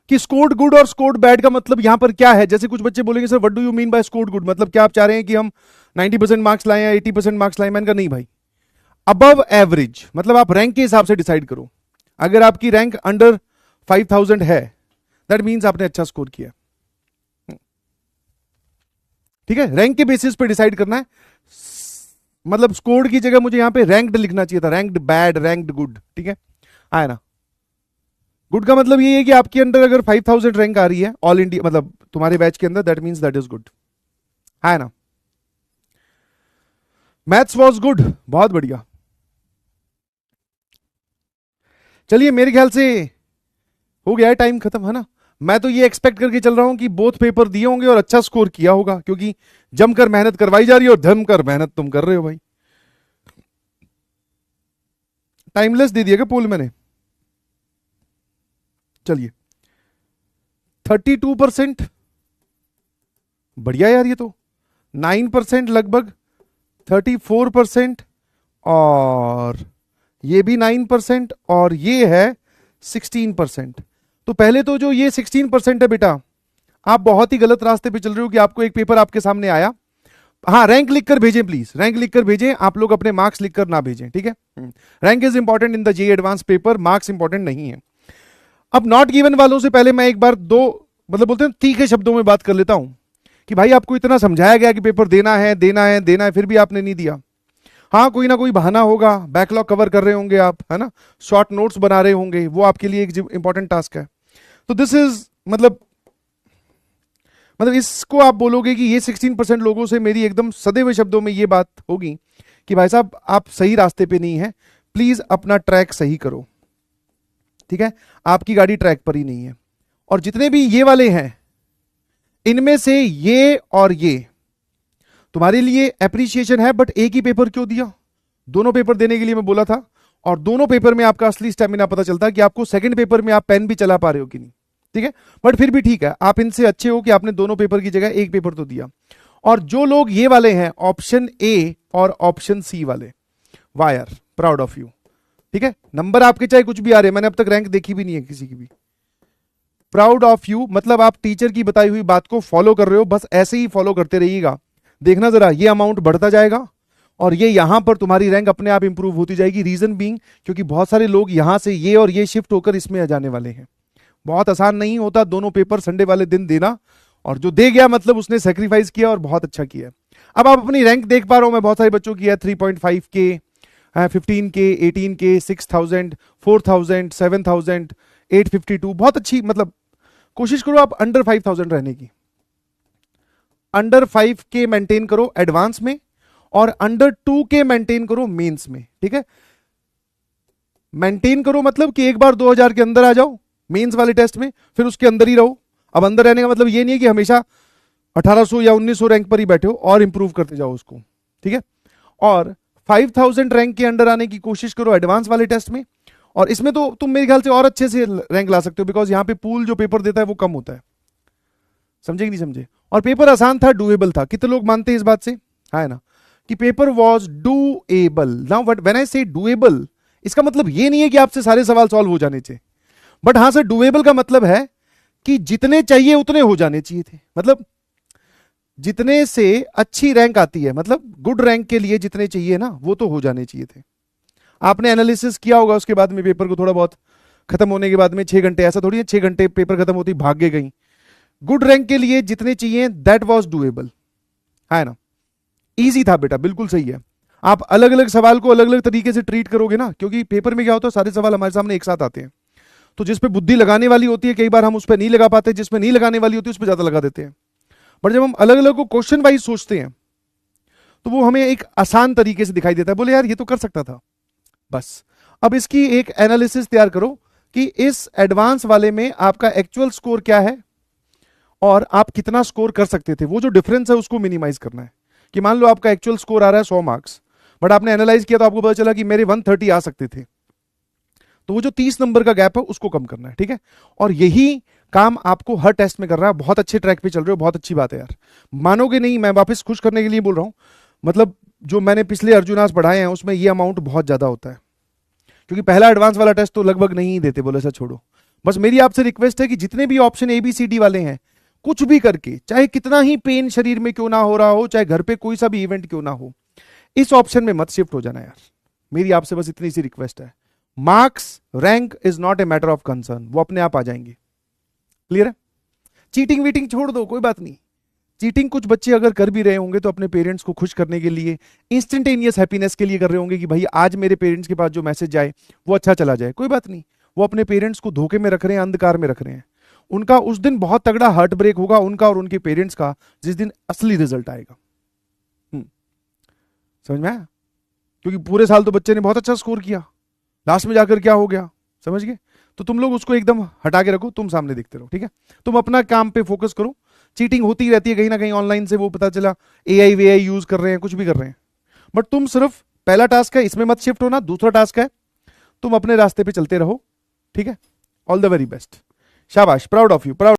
कि scored good और scored bad का मतलब यहां पर क्या है। जैसे कुछ बच्चे बोलेंगे sir what do you mean by scored good, मतलब क्या आप चाह रहे हैं कि हम 90% मार्क्स लाएं या 80% मार्क्स लाएं। मैंने कहा नहीं भाई, अबव एवरेज, मतलब आप रैंक के हिसाब से डिसाइड करो। अगर आपकी रैंक अंडर 5000 है दैट मीन्स आपने अच्छा स्कोर किया, ठीक है। रैंक के बेसिस पे डिसाइड करना है, मतलब स्कोर्ड की जगह मुझे यहां पे रैंक्ड लिखना चाहिए था, रैंक्ड बैड, रैंक्ड गुड, ठीक है, आया ना। गुड का मतलब ये है कि आपके अंदर अगर 5000 रैंक आ रही है ऑल इंडिया, मतलब तुम्हारे बैच के अंदर, that means that is good, है ना। मैथ्स वॉज गुड, बहुत बढ़िया। चलिए मेरे ख्याल से हो गया है, टाइम खत्म, है ना। मैं तो ये एक्सपेक्ट करके चल रहा हूं कि बोथ पेपर दिए होंगे और अच्छा स्कोर किया होगा, क्योंकि जमकर मेहनत करवाई जा रही है और जमकर मेहनत तुम कर रहे हो भाई। टाइमलेस दे दिया क्या पोल मैंने? चलिए 32%, बढ़िया यार ये तो। 9% लगभग, 34%, और ये भी 9%, और ये है 16%। तो पहले तो जो ये 16% है बेटा, आप बहुत ही गलत रास्ते पे चल रहे हो कि आपको एक पेपर आपके सामने आया, हाँ रैंक लिखकर भेजें प्लीज, रैंक लिखकर भेजें, आप लोग अपने मार्क्स लिखकर ना भेजें, ठीक है। Rank is important in the JEE advance paper, marks important नहीं है। अब नॉट गिवन वालों से पहले मैं एक बार दो, मतलब बोलते हैं तीखे शब्दों में बात कर लेता हूं कि भाई आपको इतना समझाया गया कि पेपर देना है देना है देना है, फिर भी आपने नहीं दिया। हाँ कोई ना कोई बहाना होगा, बैकलॉग कवर कर रहे होंगे आप, है ना, शॉर्ट नोट्स बना रहे होंगे, वो आपके लिए एक इंपॉर्टेंट टास्क है। तो दिस इज मतलब इसको आप बोलोगे कि ये 16% लोगों से मेरी एकदम सदे हुए शब्दों में ये बात होगी कि भाई साहब आप सही रास्ते पे नहीं है, प्लीज अपना ट्रैक सही करो, ठीक है। आपकी गाड़ी ट्रैक पर ही नहीं है। और जितने भी ये वाले हैं, इनमें से ये और ये तुम्हारे लिए एप्रिसिएशन है, बट एक ही पेपर क्यों दिया? दोनों पेपर देने के लिए मैं बोला था, और दोनों पेपर में आपका असली स्टेमिना पता चलता है कि आपको सेकंड पेपर में आप पेन भी चला पा रहे हो कि नहीं, ठीक है। बट फिर भी ठीक है, आप इनसे अच्छे हो कि आपने दोनों पेपर की जगह एक पेपर तो दिया। और जो लोग ये वाले हैं ऑप्शन ए और ऑप्शन सी वाले, वाह यार प्राउड ऑफ यू, ठीक है। नंबर आपके चाहे कुछ भी आ रहे हैं, मैंने अब तक रैंक देखी भी नहीं है किसी की भी, प्राउड ऑफ यू। मतलब आप टीचर की बताई हुई बात को फॉलो कर रहे हो, बस ऐसे ही फॉलो करते रहिएगा। देखना जरा ये अमाउंट बढ़ता जाएगा और ये यहां पर तुम्हारी रैंक अपने आप इंप्रूव होती जाएगी। रीजन बीइंग क्योंकि बहुत सारे लोग यहां से ये और ये शिफ्ट होकर इसमें आ जाने वाले हैं। बहुत आसान नहीं होता दोनों पेपर संडे वाले दिन देना, और जो दे गया मतलब उसने सेक्रीफाइस किया और बहुत अच्छा किया। अब आप अपनी रैंक देख पा रहे हो, मैं बहुत सारे बच्चों की है 3.5K, 15K, 18K, 6000, 4000, 7000, 852, बहुत अच्छी। मतलब कोशिश करो आप अंडर 5000 रहने की, अंडर 5K मेंटेन करो एडवांस में, और अंडर 2K मेंटेन करो मेंस में, ठीक है। मेंटेन करो मतलब कि एक बार 2000 के अंदर आ जाओ मेंस वाले टेस्ट में, फिर उसके अंदर ही रहो। अब अंदर रहने का मतलब ये नहीं है कि हमेशा 1800 या 1900 रैंक पर ही बैठे हो, और इंप्रूव करते जाओ उसको, ठीक है। और 5000 रैंक के अंडर आने की कोशिश करो एडवांस वाले टेस्ट में, और इसमें तो तुम मेरे ख्याल से और अच्छे से रैंक ला सकते हो, बिकॉज यहां पे पूल जो पेपर देता है वो कम होता है। समझे कि नहीं समझे? और पेपर आसान था, डूएबल था। कितने लोग मानते हैं इस बात से? है ना, कि paper was doable. Now when I से डूएबल, इसका मतलब ये नहीं है कि आपसे सारे सवाल सॉल्व हो जाने चाहिए, बट हां सर डूएबल का मतलब है कि जितने चाहिए उतने हो जाने चाहिए थे। मतलब जितने से अच्छी रैंक आती है, मतलब गुड रैंक के लिए जितने चाहिए ना वो तो हो जाने चाहिए थे। आपने एनालिसिस किया होगा उसके बाद में पेपर को, थोड़ा बहुत खत्म होने के बाद में 6 घंटे, ऐसा थोड़ी है 6 घंटे पेपर खत्म होती भाग गई। गुड रैंक के लिए जितने चाहिए दैट वाज डूएबल, है ना, इजी था बेटा, बिल्कुल सही है। आप अलग अलग सवाल को अलग अलग तरीके से ट्रीट करोगे ना, क्योंकि पेपर में क्या होता है सारे सवाल हमारे सामने एक साथ आते हैं, तो जिस पे बुद्धि लगाने वाली होती है कई बार हम उस पर नहीं लगा पाते, जिसमें नहीं लगाने वाली होती है उस पर ज्यादा लगा देते हैं। बट जब हम अलग अलग को क्वेश्चन वाइज सोचते हैं तो वो हमें एक आसान तरीके से दिखाई देता है, बोले यार ये तो कर सकता था। बस अब इसकी एक एनालिसिस तैयार करो कि इस एडवांस वाले में आपका एक्चुअल स्कोर क्या है और आप कितना स्कोर कर सकते थे। वो जो डिफरेंस है उसको मिनिमाइज करना है। कि मान लो आपका एक्चुअल स्कोर आ रहा है 100 मार्क्स, बट आपने एनालाइज किया तो आपको पता चला कि मेरे 130 आ सकते थे, तो वो जो 30 नंबर का गैप है उसको कम करना है, ठीक है। और यही काम आपको हर टेस्ट में करना है। बहुत अच्छे ट्रैक पे चल रहे हो, बहुत अच्छी बात है यार, मानोगे नहीं, मैं वापस खुश करने के लिए बोल रहा हूं। मतलब जो मैंने पिछले अर्जुनास पढ़ाए हैं उसमें ये अमाउंट बहुत ज्यादा होता है, क्योंकि पहला एडवांस वाला टेस्ट तो लगभग नहीं देते, बोले ऐसा छोड़ो, बस मेरी आपसे रिक्वेस्ट है कि जितने भी option A B C D वाले हैं, कुछ भी करके, चाहे कितना ही पेन शरीर में क्यों ना हो रहा हो, चाहे घर पे कोई सा भी इवेंट क्यों ना हो, इस ऑप्शन में मत शिफ्ट हो जाना यार। मेरी आपसे बस इतनी सी रिक्वेस्ट है। Marks rank is not a matter of concern, वो अपने आप आ जाएंगे। क्लियर है? चीटिंग वीटिंग छोड़ दो, कोई बात नहीं। चीटिंग कुछ बच्चे अगर कर भी रहे होंगे तो अपने पेरेंट्स को खुश करने के लिए, इंस्टेंटेनियस हैप्पीनेस के लिए कर रहे होंगे कि भाई आज मेरे पेरेंट्स के पास जो मैसेज जाए वो अच्छा चला जाए, कोई बात नहीं। वो अपने पेरेंट्स को धोखे में रख रहे हैं, अंधकार में रख रहे हैं। उनका उस दिन बहुत तगड़ा हार्ट ब्रेक होगा, उनका और उनके पेरेंट्स का, जिस दिन असली रिजल्ट आएगा। समझ में आया? क्योंकि पूरे साल तो बच्चे ने बहुत अच्छा स्कोर किया, लास्ट में जाकर क्या हो गया, समझ गए? तो तुम लोग उसको एकदम हटा के रखो, तुम सामने देखते रहो, ठीक है? तुम अपना काम पे फोकस करो। चीटिंग होती रहती है कहीं ना कहीं ऑनलाइन से, वो पता चला एआई वेआई यूज कर रहे हैं, कुछ भी कर रहे हैं, बट तुम सिर्फ पहला टास्क है, इसमें मत शिफ्ट होना। दूसरा टास्क है, तुम अपने रास्ते पे चलते रहो, ठीक है? ऑल द वेरी बेस्ट, शाबाश, प्राउड ऑफ यू, प्राउड।